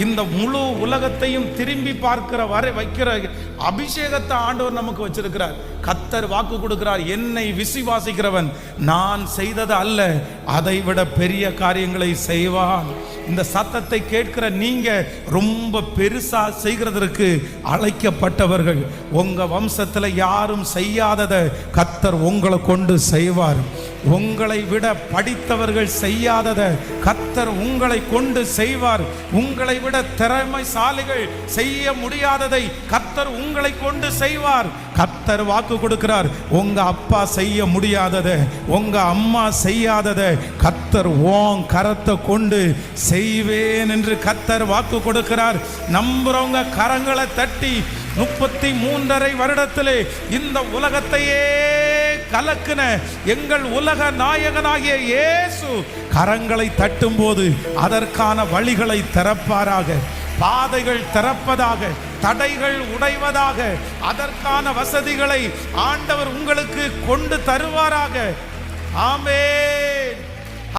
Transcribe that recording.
இந்த முழு உலகத்தையும் திரும்பி பார்க்கிற வரை வைக்கிற அபிஷேகத்தை ஆண்டவர் நமக்கு வச்சிருக்கிறார். கர்த்தர் வாக்கு கொடுக்கிறார், என்னை விசுவாசிக்கிறவன் நான் செய்தது அல்ல, அதை விட பெரிய காரியங்களை செய்வான். இந்த சத்தத்தை கேட்கிற நீங்க ரொம்ப பெருசா செய்கிறதற்கு அழைக்கப்பட்டவர்கள். உங்க வம்சத்துல யாரும் செய்யாததை கர்த்தர் உங்களை கொண்டு செய்வார். உங்களை விட படித்தவர்கள் செய்யாததை கர்த்தர் உங்களை கொண்டு செய்வார். உங்களை விட திறமைசாலிகள் செய்ய முடியாததை கர்த்தர் உங்களை கொண்டு செய்வார். கர்த்தர் வாக்கு கொடுக்கிறார், உங்க அப்பா செய்ய முடியாததை, உங்க அம்மா செய்யாததை கர்த்தர் உன் கரத்தை கொண்டு செய்வேன் என்று கர்த்தர் வாக்கு கொடுக்கிறார். நம்புறவங்க கரங்களை தட்டி 33.5 வருடத்திலே இந்த உலகத்தையே கலக்கின எங்கள் உலக நாயகனாகிய இயேசு கரங்களை தட்டும் போது அதற்கான வழிகளை திறப்பாராக, பாதைகள் திறப்பதாக, தடைகள் உடைவதாக, அதற்கான வசதிகளை ஆண்டவர் உங்களுக்கு கொண்டு தருவாராக. ஆமென்.